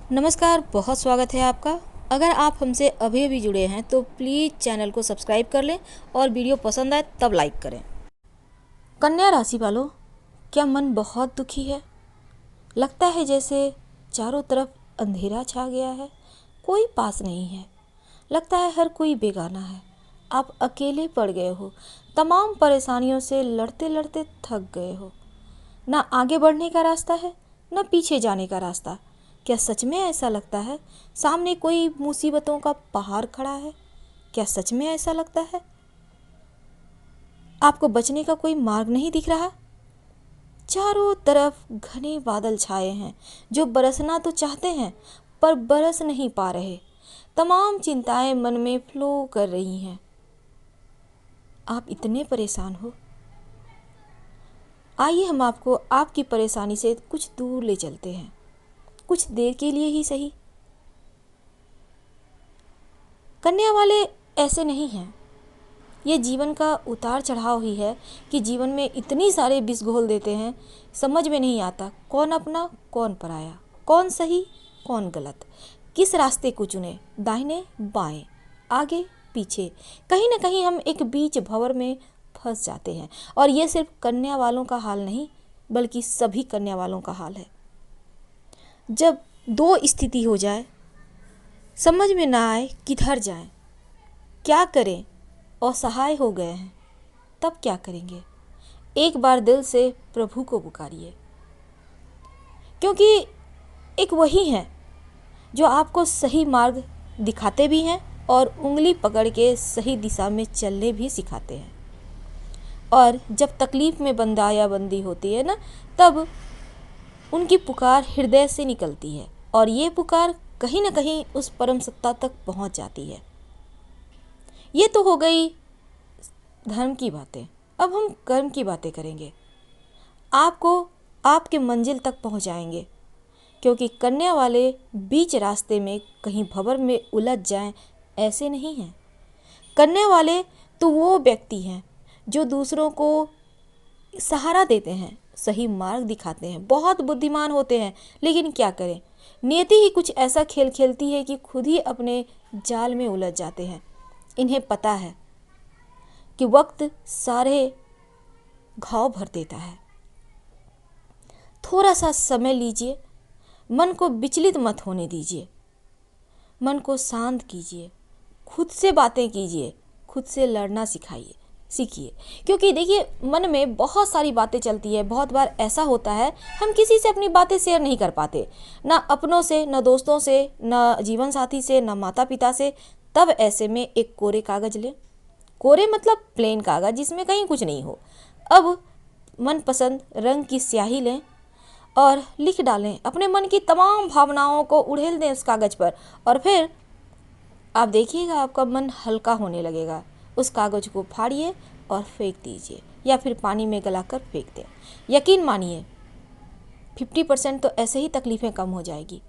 नमस्कार, बहुत स्वागत है आपका। अगर आप हमसे अभी अभी जुड़े हैं तो प्लीज़ चैनल को सब्सक्राइब कर लें और वीडियो पसंद आए तब लाइक करें। कन्या राशि वालों, क्या मन बहुत दुखी है? लगता है जैसे चारों तरफ अंधेरा छा गया है, कोई पास नहीं है। लगता है हर कोई बेगाना है। आप अकेले पड़ गए हो, तमाम परेशानियों से लड़ते लड़ते थक गए हो। ना आगे बढ़ने का रास्ता है, ना पीछे जाने का रास्ता। क्या सच में ऐसा लगता है? सामने कोई मुसीबतों का पहाड़ खड़ा है? क्या सच में ऐसा लगता है? आपको बचने का कोई मार्ग नहीं दिख रहा? चारों तरफ घने बादल छाए हैं जो बरसना तो चाहते हैं पर बरस नहीं पा रहे। तमाम चिंताएं मन में फ्लो कर रही हैं। आप इतने परेशान हो? आइए हम आपको आपकी परेशानी से कुछ दूर ले चलते हैं, कुछ देर के लिए ही सही। कन्या वाले ऐसे नहीं हैं। ये जीवन का उतार चढ़ाव ही है कि जीवन में इतनी सारे विष घोल देते हैं, समझ में नहीं आता कौन अपना कौन पराया, कौन सही कौन गलत, किस रास्ते को चुने, दाहिने बाएं, आगे पीछे। कहीं ना कहीं हम एक बीच भंवर में फंस जाते हैं। और ये सिर्फ कन्या वालों का हाल नहीं, बल्कि सभी कन्या वालों का हाल है। जब दो स्थिति हो जाए, समझ में ना आए किधर जाएं, क्या करें, असहाय हो गए हैं, तब क्या करेंगे? एक बार दिल से प्रभु को पुकारिए, क्योंकि एक वही है जो आपको सही मार्ग दिखाते भी हैं और उंगली पकड़ के सही दिशा में चलने भी सिखाते हैं। और जब तकलीफ में बंदा या बंदी होती है ना, तब उनकी पुकार हृदय से निकलती है और ये पुकार कहीं ना कहीं उस परम सत्ता तक पहुंच जाती है। ये तो हो गई धर्म की बातें। अब हम कर्म की बातें करेंगे। आपको आपके मंजिल तक पहुंचाएंगे, क्योंकि कन्या वाले बीच रास्ते में कहीं भंवर में उलझ जाएं ऐसे नहीं हैं। कन्या वाले तो वो व्यक्ति हैं जो दूसरों को सहारा देते हैं, सही मार्ग दिखाते हैं, बहुत बुद्धिमान होते हैं। लेकिन क्या करें, नियति ही कुछ ऐसा खेल खेलती है कि खुद ही अपने जाल में उलझ जाते हैं। इन्हें पता है कि वक्त सारे घाव भर देता है। थोड़ा सा समय लीजिए, मन को विचलित मत होने दीजिए, मन को शांत कीजिए, खुद से बातें कीजिए, खुद से लड़ना सीखिए। क्योंकि देखिए, मन में बहुत सारी बातें चलती है। बहुत बार ऐसा होता है हम किसी से अपनी बातें शेयर नहीं कर पाते, ना अपनों से, ना दोस्तों से, ना जीवन साथी से, ना माता पिता से। तब ऐसे में एक कोरे कागज लें। कोरे मतलब प्लेन कागज जिसमें कहीं कुछ नहीं हो। अब मनपसंद रंग की स्याही लें और लिख डालें अपने मन की तमाम भावनाओं को, उड़ेल दें उस कागज़ पर। और फिर आप देखिएगा आपका मन हल्का होने लगेगा। उस कागज़ को फाड़िए और फेंक दीजिए, या फिर पानी में गलाकर फेंक दें। यकीन मानिए 50% तो ऐसे ही तकलीफ़ें कम हो जाएगी।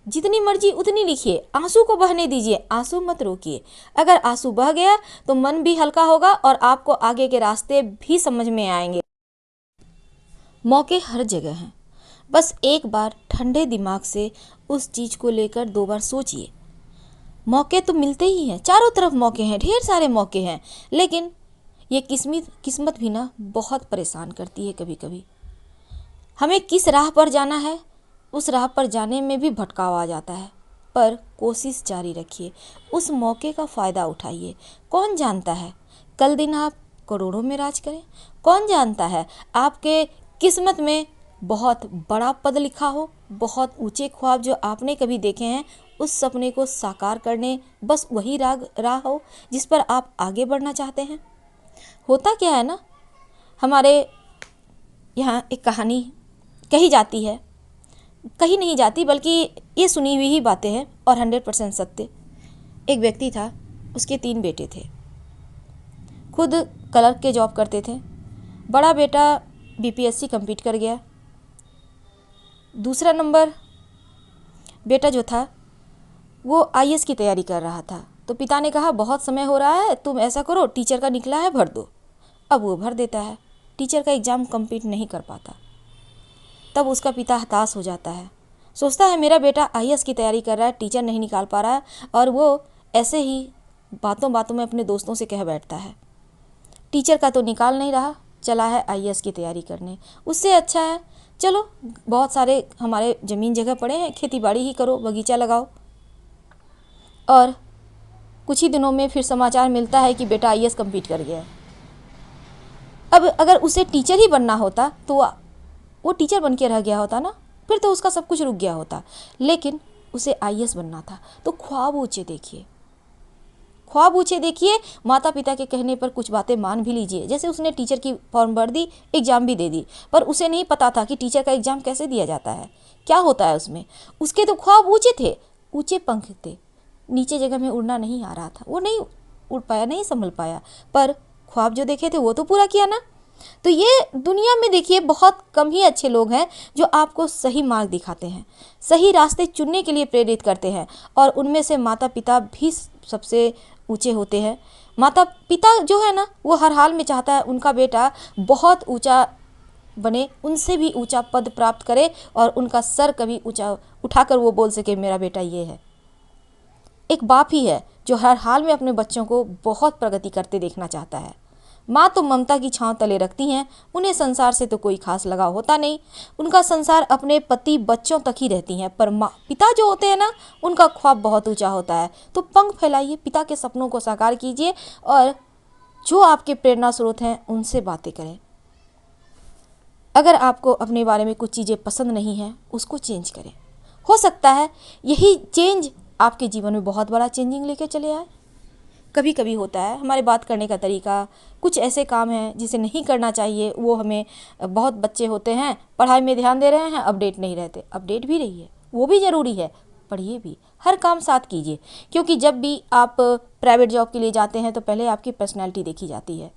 जितनी मर्जी उतनी लिखिए, आंसू को बहने दीजिए, आंसू मत रोकिए। अगर आंसू बह गया तो मन भी हल्का होगा और आपको आगे के रास्ते भी समझ में आएंगे। मौके हर जगह हैं, बस एक बार ठंडे दिमाग से उस चीज़ को लेकर 2 बार सोचिए। मौके तो मिलते ही हैं, चारों तरफ मौके हैं, ढेर सारे मौके हैं। लेकिन ये किस्मत भी ना बहुत परेशान करती है कभी कभी। हमें किस राह पर जाना है, उस राह पर जाने में भी भटकाव आ जाता है। पर कोशिश जारी रखिए, उस मौके का फ़ायदा उठाइए। कौन जानता है कल दिन आप करोड़ों में राज करें। कौन जानता है आपके किस्मत में बहुत बड़ा पद लिखा हो, बहुत ऊंचे ख्वाब जो आपने कभी देखे हैं, उस सपने को साकार करने बस वही राह हो जिस पर आप आगे बढ़ना चाहते हैं। होता क्या है ना, हमारे यहाँ एक कहानी कही जाती है, कही नहीं जाती बल्कि ये सुनी हुई ही बातें हैं और 100% सत्य। एक व्यक्ति था, उसके 3 बेटे थे। खुद क्लर्क के जॉब करते थे। बड़ा बेटा बीपीएससी कंप्लीट कर गया। दूसरा नंबर बेटा जो था वो आईएएस की तैयारी कर रहा था। तो पिता ने कहा बहुत समय हो रहा है, तुम ऐसा करो, टीचर का निकला है भर दो। अब वो भर देता है, टीचर का एग्ज़ाम कंप्लीट नहीं कर पाता। तब उसका पिता हताश हो जाता है, सोचता है मेरा बेटा आईएएस की तैयारी कर रहा है, टीचर नहीं निकाल पा रहा है, और वो ऐसे ही बातों बातों में अपने दोस्तों से कह बैठता है टीचर का तो निकाल नहीं रहा, चला है आईएएस की तैयारी करने। उससे अच्छा है चलो बहुत सारे हमारे ज़मीन जगह पड़े हैं, खेती बाड़ी ही करो, बगीचा लगाओ। और कुछ ही दिनों में फिर समाचार मिलता है कि बेटा आईएएस कंप्लीट कर गया है। अब अगर उसे टीचर ही बनना होता तो वो टीचर बन के रह गया होता ना, फिर तो उसका सब कुछ रुक गया होता। लेकिन उसे आईएएस बनना था, तो ख्वाब ऊँचे देखिए, ख्वाब ऊँचे देखिए, माता पिता के कहने पर कुछ बातें मान भी लीजिए। जैसे उसने टीचर की फॉर्म भर दी, एग्ज़ाम भी दे दी, पर उसे नहीं पता था कि टीचर का एग्ज़ाम कैसे दिया जाता है, क्या होता है उसमें। उसके तो ख्वाब ऊँचे थे, ऊँचे पंख थे, नीचे जगह में उड़ना नहीं आ रहा था, वो नहीं उड़ पाया, नहीं संभल पाया, पर ख्वाब जो देखे थे वो तो पूरा किया ना। तो ये दुनिया में देखिए बहुत कम ही अच्छे लोग हैं जो आपको सही मार्ग दिखाते हैं, सही रास्ते चुनने के लिए प्रेरित करते हैं, और उनमें से माता पिता भी सबसे ऊंचे होते हैं। माता पिता जो है ना, वो हर हाल में चाहता है उनका बेटा बहुत ऊंचा बने, उनसे भी ऊंचा पद प्राप्त करे, और उनका सर कभी ऊंचा उठाकर वो बोल सके मेरा बेटा ये है। एक बाप ही है जो हर हाल में अपने बच्चों को बहुत प्रगति करते देखना चाहता है। माँ तो ममता की छांव तले रखती हैं, उन्हें संसार से तो कोई खास लगाव होता नहीं, उनका संसार अपने पति बच्चों तक ही रहती हैं। पर माँ पिता जो होते हैं ना, उनका ख्वाब बहुत ऊंचा होता है। तो पंख फैलाइए, पिता के सपनों को साकार कीजिए, और जो आपके प्रेरणा स्रोत हैं उनसे बातें करें। अगर आपको अपने बारे में कुछ चीज़ें पसंद नहीं हैं, उसको चेंज करें। हो सकता है यही चेंज आपके जीवन में बहुत बड़ा चेंजिंग लेके चले आए। कभी कभी होता है हमारे बात करने का तरीका, कुछ ऐसे काम हैं जिसे नहीं करना चाहिए, वो हमें, बहुत बच्चे होते हैं पढ़ाई में ध्यान दे रहे हैं, अपडेट नहीं रहते। अपडेट भी रहिए, वो भी ज़रूरी है, पढ़िए भी, हर काम साथ कीजिए। क्योंकि जब भी आप प्राइवेट जॉब के लिए जाते हैं तो पहले आपकी पर्सनैलिटी देखी जाती है,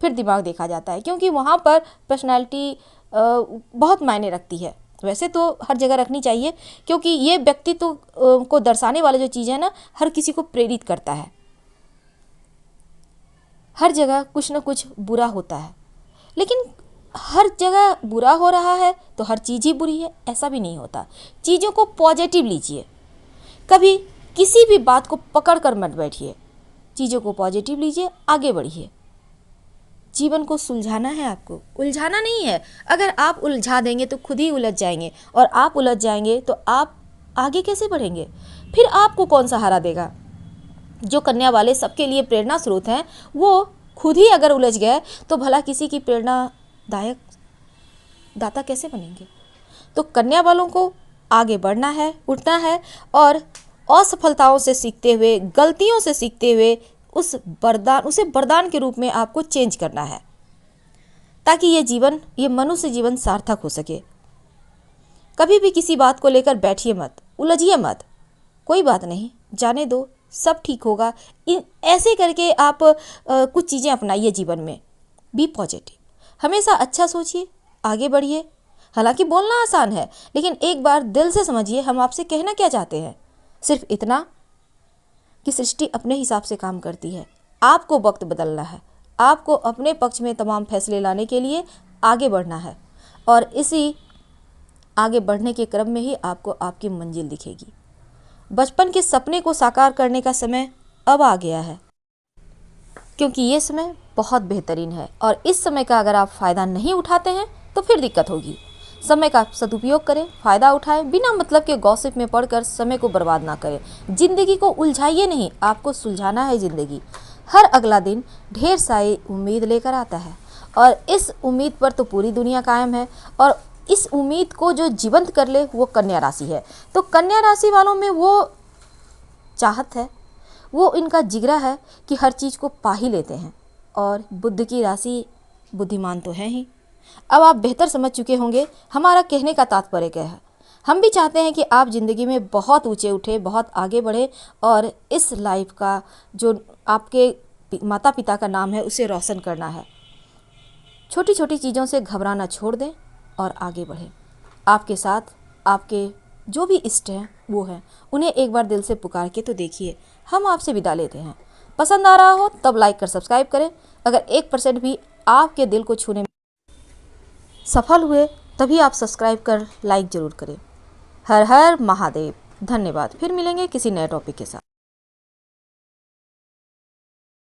फिर दिमाग देखा जाता है, क्योंकि वहाँ पर पर्सनैलिटी बहुत मायने रखती है। वैसे तो हर जगह रखनी चाहिए, क्योंकि ये व्यक्तित्व को दर्शाने वाला जो चीज़ है ना, हर किसी को प्रेरित करता है। हर जगह कुछ ना कुछ बुरा होता है, लेकिन हर जगह बुरा हो रहा है तो हर चीज़ ही बुरी है, ऐसा भी नहीं होता। चीज़ों को पॉजिटिव लीजिए, कभी किसी भी बात को पकड़ कर मत बैठिए, चीज़ों को पॉजिटिव लीजिए, आगे बढ़िए। जीवन को सुलझाना है, आपको उलझाना नहीं है। अगर आप उलझा देंगे तो खुद ही उलझ जाएंगे, और आप उलझ जाएंगे तो आप आगे कैसे बढ़ेंगे, फिर आपको कौन सहारा देगा। जो कन्या वाले सबके लिए प्रेरणा स्रोत हैं, वो खुद ही अगर उलझ गए तो भला किसी की प्रेरणादायक दाता कैसे बनेंगे। तो कन्या वालों को आगे बढ़ना है, उठना है, और असफलताओं से सीखते हुए, गलतियों से सीखते हुए उसे वरदान के रूप में आपको चेंज करना है, ताकि ये मनुष्य जीवन सार्थक हो सके। कभी भी किसी बात को लेकर बैठिए मत, उलझिए मत, कोई बात नहीं, जाने दो, सब ठीक होगा। ऐसे करके आप कुछ चीज़ें अपनाइए जीवन में। बी पॉजिटिव, हमेशा अच्छा सोचिए, आगे बढ़िए। हालांकि बोलना आसान है, लेकिन एक बार दिल से समझिए हम आपसे कहना क्या चाहते हैं। सिर्फ इतना कि सृष्टि अपने हिसाब से काम करती है, आपको वक्त बदलना है, आपको अपने पक्ष में तमाम फैसले लाने के लिए आगे बढ़ना है, और इसी आगे बढ़ने के क्रम में ही आपको आपकी मंजिल दिखेगी। बचपन के सपने को साकार करने का समय अब आ गया है, क्योंकि ये समय बहुत बेहतरीन है, और इस समय का अगर आप फ़ायदा नहीं उठाते हैं तो फिर दिक्कत होगी। समय का सदुपयोग करें, फ़ायदा उठाएं, बिना मतलब के गॉसिप में पढ़कर समय को बर्बाद ना करें। ज़िंदगी को उलझाइए नहीं, आपको सुलझाना है ज़िंदगी। हर अगला दिन ढेर सारी उम्मीद लेकर आता है, और इस उम्मीद पर तो पूरी दुनिया कायम है, और इस उम्मीद को जो जीवंत कर ले वो कन्या राशि है। तो कन्या राशि वालों में वो चाहत है, वो इनका जिगरा है कि हर चीज़ को पा ही लेते हैं, और बुद्ध की राशि बुद्धिमान तो है ही। अब आप बेहतर समझ चुके होंगे हमारा कहने का तात्पर्य क्या है। हम भी चाहते हैं कि आप ज़िंदगी में बहुत ऊंचे उठे, बहुत आगे बढ़े, और इस लाइफ का जो आपके माता पिता का नाम है उसे रोशन करना है। छोटी छोटी चीज़ों से घबराना छोड़ दें और आगे बढ़ें। आपके साथ आपके जो भी इष्ट हैं वो हैं, उन्हें एक बार दिल से पुकार के तो देखिए। हम आपसे विदा लेते हैं। पसंद आ रहा हो तब लाइक कर सब्सक्राइब करें। अगर 1% भी आपके दिल को छूने में सफल हुए तभी आप सब्सक्राइब कर लाइक ज़रूर करें। हर हर महादेव। धन्यवाद। फिर मिलेंगे किसी नए टॉपिक के साथ।